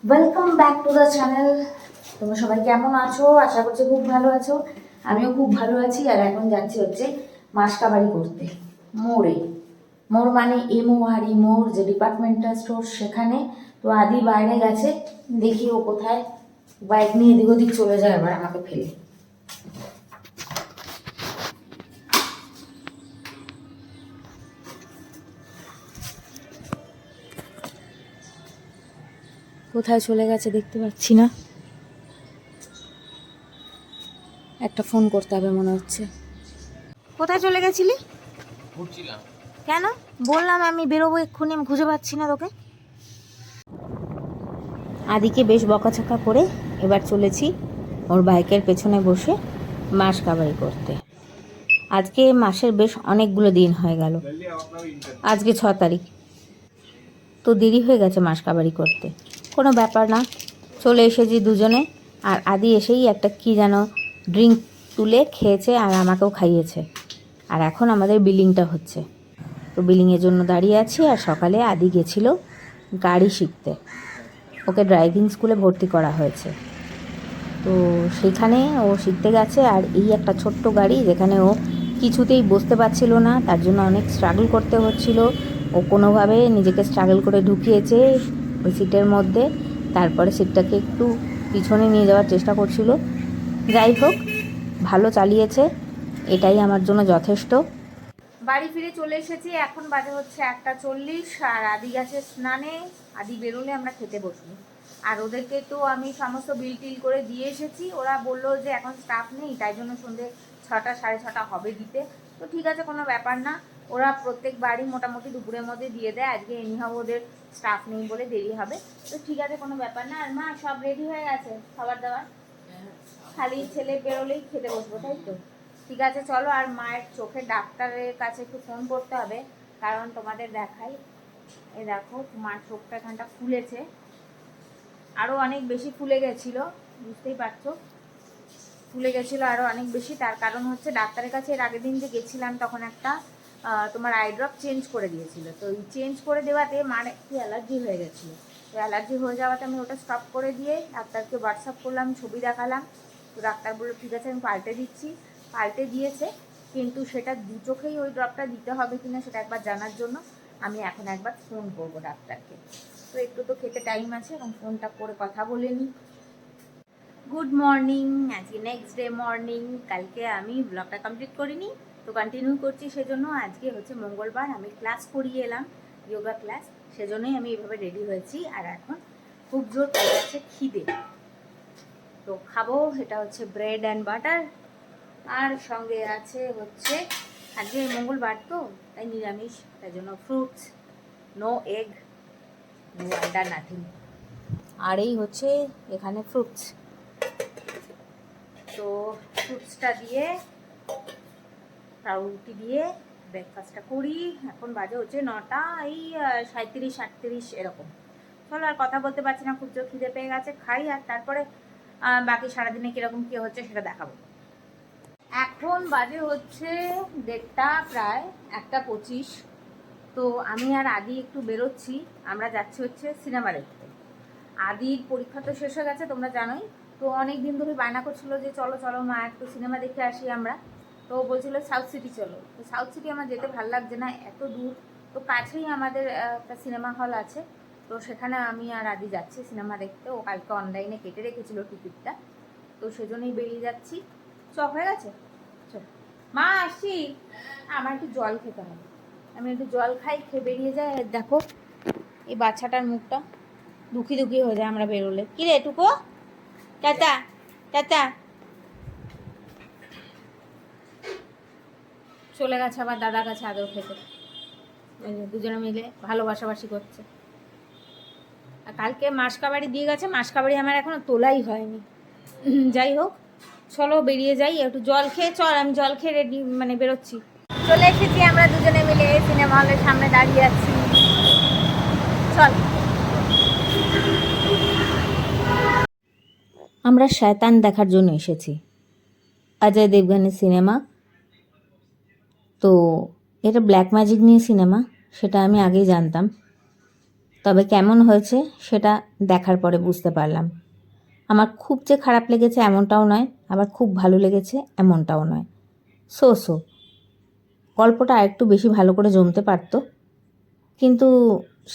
Welcome back to the channel. তোমরা সবাই কেমন আছো? আশা করছি খুব ভালো আছো। আমিও খুব ভালো আছি। আর এখন যাচ্ছি হচ্ছে মাসকাবাড়ি করতে মোড়ে। মোড় মানে এমওআরই মোড়, যে ডিপার্টমেন্টাল স্টোর, সেখানে। তো আদি বাইরে গেছে, দেখি ও কোথায়। বাইক নিয়ে এদিক ওদিক চলে যায় এবার আমাকে ফেলে। কোথায় চলে গেছে দেখতে পাচ্ছি না। একটা ফোন করতে হবে মনে হচ্ছে। কোথায় চলে গেছিলি? ঘুরছিলাম। কেন? বললাম আমি বেরোবো এক্ষুনি, আমি খুঁজে পাচ্ছি না তোকে। আদিকে বেশ বকাঝকা করে এবার চলেছি ওর বাইকের পেছনে বসে মাসকাবারি করতে। আজকে মাসের বেশ অনেকগুলো দিন হয়ে গেল। আজকে 6 তারিখ। তো দেরি হয়ে গেছে মাসকাবারি করতে। কোনো ব্যাপার না, চলে এসেছি দুজনে। আর আদি এসেই একটা কি যেন ড্রিঙ্ক তুলে খেয়েছে আর আমাকেও খাইয়েছে। আর এখন আমাদের বিলিংটা হচ্ছে। তো বিলিংয়ের জন্য দাঁড়িয়ে আছি। আর সকালে আদি গেছিল গাড়ি শিখতে, ওকে ড্রাইভিং স্কুলে ভর্তি করা হয়েছে। তো সেখানে ও শিখতে গেছে। আর এই একটা ছোট্ট গাড়ি, যেখানে ও কিছুতেই বসতে পারছিল না, তার জন্য অনেক স্ট্রাগল করতে হচ্ছিল। ও কোনোভাবে নিজেকে স্ট্রাগল করে ঢুকিয়েছে ওই সিটের মধ্যে। তারপরে সিটটাকে একটু পিছনে নিয়ে যাওয়ার চেষ্টা করছিল। যাই হোক, ভালো চালিয়েছে, এটাই আমার জন্য যথেষ্ট। বাড়ি ফিরে চলে এসেছি। এখন বাজে হচ্ছে 1:40। আর আদি গেছে স্নানে। আদি বেরোলে আমরা খেতে বসবো। আর ওদেরকে তো আমি সমস্ত বিল টিল করে দিয়ে এসেছি। ওরা বললো যে এখন স্টাফ নেই, তাই জন্য সন্ধ্যে 6টা 6:30 হবে দিতে। তো ঠিক আছে, কোনো ব্যাপার না। ওরা প্রত্যেক বাড়ি মোটামুটি দুপুরের মধ্যে দিয়ে দেয়। আজকে এনিহাও ওদের স্টাফ নেই বলে দেরি হবে। তো ঠিক আছে, কোনো ব্যাপার না। আর মা সব রেডি হয়ে গেছে খাবার দাবার, খালি ছেলে বেরোলেই খেতে বসবো, তাই তো? ঠিক আছে চলো। আর মায়ের চোখের ডাক্তারের কাছে একটু ফোন করতে হবে, কারণ তোমাদের দেখাই। এই দেখো, মার চোখটা এখানটা ফুলেছে, আরও অনেক বেশি ফুলে গেছিলো, বুঝতেই পারছো। ফুলে গেছিলো আরও অনেক বেশি। তার কারণ হচ্ছে ডাক্তারের কাছে এর আগের দিন যে গেছিলাম, তখন একটা তোমার আই ড্রপ চেঞ্জ করে দিয়েছিল। তো এই চেঞ্জ করে দেওয়াতে মার একটু অ্যালার্জি হয়ে গেছিলো। তো অ্যালার্জি হয়ে যাওয়াতে আমি ওটা স্টপ করে দিয়ে ডাক্তারকে হোয়াটসঅ্যাপ করলাম, ছবি দেখালাম। তো ডাক্তার বললো ঠিক আছে, আমি পাল্টে দিচ্ছি। পাল্টে দিয়েছে, কিন্তু সেটা দু চোখেই ওই ড্রপটা দিতে হবে কিনা সেটা একবার জানার জন্য আমি এখন একবার ফোন করবো ডাক্তারকে। তো একটু তো খেতে টাইম আছে, এবং ফোনটা করে কথা বলে নিই। Good morning. আজকে নেক্সট ডে মর্নিং। কালকে আমি ব্লগটা কমপ্লিট করিনি, তো কন্টিনিউ করছি। সেজন্য আজকে হচ্ছে মঙ্গলবার, আমি ক্লাস করিয়ে এলাম, যোগা ক্লাস। সেজন্যই আমি এইভাবে রেডি হয়েছি। আর এখন খুব জোর পেয়ে যাচ্ছে খিদে, তো খাবো। এটা হচ্ছে ব্রেড অ্যান্ড বাটার, আর সঙ্গে আছে হচ্ছে, আজকে মঙ্গলবার তো তাই নিরামিষ, তাই জন্য ফ্রুটস, নো এগ, নো আন্ডা, নাথিং। আর এই হচ্ছে এখানে ফ্রুটস। তো ফ্রুটসটা দিয়ে, পাউরুটি দিয়ে ব্রেকফাস্টটা করি। এখন বাজে হচ্ছে 9টা, এই 37 38 এরকম। চলো, আর কথা বলতে পারছি না, খুব জোর খিদে পেয়ে গেছে। খাই, আর তারপরে বাকি সারাদিনে কীরকম কী হচ্ছে সেটা দেখাবো। এখন বাজে হচ্ছে 1:30, প্রায় 1:25। তো আমি আর আদি একটু বেরোচ্ছি। আমরা যাচ্ছি হচ্ছে সিনেমা দেখতে। আদির পরীক্ষা তো শেষ হয়ে গেছে, তোমরা জানোই। তো অনেক দিন ধরে বায়না করছিল যে চলো চলো মা, একটু সিনেমা দেখে আসি আমরা। তো বলছিল সাউথ সিটি চলো। তো সাউথ সিটি আমার যেতে ভালো লাগছে না, এত দূর। তো কাছেই আমাদের একটা সিনেমা হল আছে, তো সেখানে আমি আর আদি যাচ্ছি সিনেমা দেখতে। ও কালকে অনলাইনে কেটে রেখেছিল টিকিটটা, তো সেজন্যই বেরিয়ে যাচ্ছি। হয়ে গেছে। মা আসছি, আমার একটু জল খেতে হবে। আমি একটু জল খাই, খেয়ে বেরিয়ে যাই। দেখো এই বাচ্চাটার মুখটা দুঃখী দুঃখী হয়ে যায় আমরা বেরোলে। কি রে টুকো, টাটা টাটা। চলে গেছে আবার দাদার কাছে আদর খেতে। দুজনে মিলে ভালোবাসাবাসি করছে। আর কালকে মাসকাবাড়ি দিয়ে গেছে, মাসকাবাড়ি আমার এখনো তোলাই হয়নি। যাই হোক, চলো বেরিয়ে যাই। একটু জল খেয়ে চল, আমি জল খেয়ে রেডি মানে বেরোচ্ছি। চলে এসেছি আমরা দুজনে মিলে সিনেমা হলের সামনে দাঁড়িয়ে আছি। চল। আমরা শয়তান দেখার জন্য এসেছি, অজয় দেবগানের সিনেমা। তো এটা ব্ল্যাক ম্যাজিক নিয়ে সিনেমা, সেটা আমি আগেই জানতাম। তবে কেমন হয়েছে সেটা দেখার পরে বুঝতে পারলাম। আমার খুব যে খারাপ লেগেছে এমনটাও নয়, আবার খুব ভালো লেগেছে এমনটাও নয়। সো গল্পটা আরেকটু বেশি ভালো করে জমতে পারতো, কিন্তু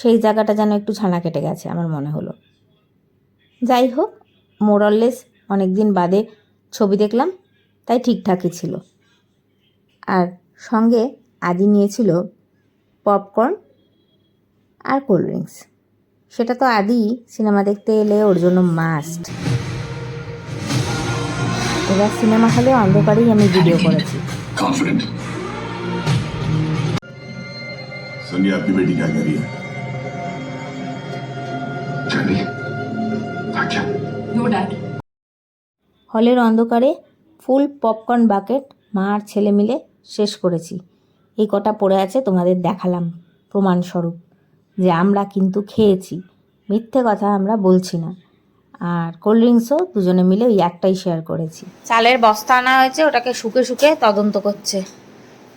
সেই জায়গাটা যেন একটু ছানা কেটে গেছে আমার মনে হলো। যাই হোক, মোরললেস অনেক দিন বাদে ছবি দেখলাম, তাই ঠিকঠাকই ছিল। আর সঙ্গে আদি নিয়েছিল পপকর্ন আর কোল্ড ড্রিঙ্কস। সেটা তো আদি সিনেমা দেখতে এলে ওর জন্য মাস্ট। এবার সিনেমা হলে অন্ধকারেই আমি ভিডিও করেছি। संजय आपकी बेटी क्या कह रही है? হলের অন্ধকারে ফুল পপকর্ন বাকেট মা আর ছেলে মিলে শেষ করেছি। এই কটা পড়ে আছে তোমাদের দেখালাম প্রমাণস্বরূপ যে আমরা কিন্তু খেয়েছি, মিথ্যে কথা আমরা বলছি না। আর কোল্ড ড্রিঙ্কসও দুজনে মিলে ওই একটাই শেয়ার করেছি। চালের বস্তা আনা হয়েছে, ওটাকে শুকে শুকে তদন্ত করছে।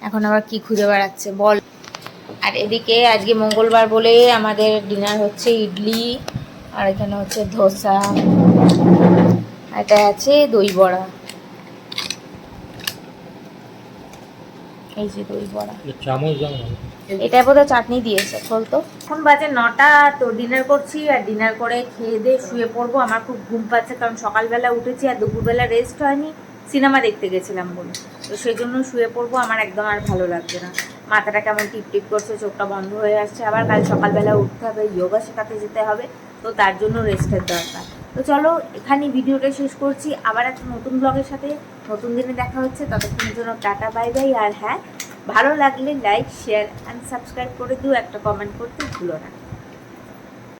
এখন আবার কি খুঁজে বেড়াচ্ছে বল। আর এদিকে আজকে মঙ্গলবার বলে আমাদের ডিনার হচ্ছে ইডলি, আর এখানে হচ্ছে ধোসা, এটা আছে দই বড়া। এই যে দই বড়া, এটা বোধহয় চাটনি দিয়েছে। বলতো এখন বাজে 9টা, তো ডিনার করছি, আর ডিনার করে খেয়ে দিয়ে শুয়ে পড়বো। আমার খুব ঘুম পাচ্ছে, কারণ সকালবেলা উঠেছি আর দুপুরবেলা রেস্ট হয়নি, সিনেমা দেখতে গেছিলাম বলে। তো সেই জন্য শুয়ে পড়বো। আমার একদম আর ভালো লাগছে না, মাথাটা কেমন টিপ টিপ করছে, চোখটা বন্ধ হয়ে আসছে। আবার কাল সকালবেলা উঠতে হবে, যোগা শেখাতে যেতে হবে, তো তার জন্য রেস্টের দরকার। তো চলো এখানেই ভিডিওটা শেষ করছি। আবার একটা নতুন ব্লগের সাথে নতুন দিনে দেখা হচ্ছে। ততক্ষণের জন্য টাটা, বাই বাই। আর হ্যাঁ, ভালো লাগলে লাইক, শেয়ার অ্যান্ড সাবস্ক্রাইব করে দিও, একটা কমেন্ট করতে ভুলো না।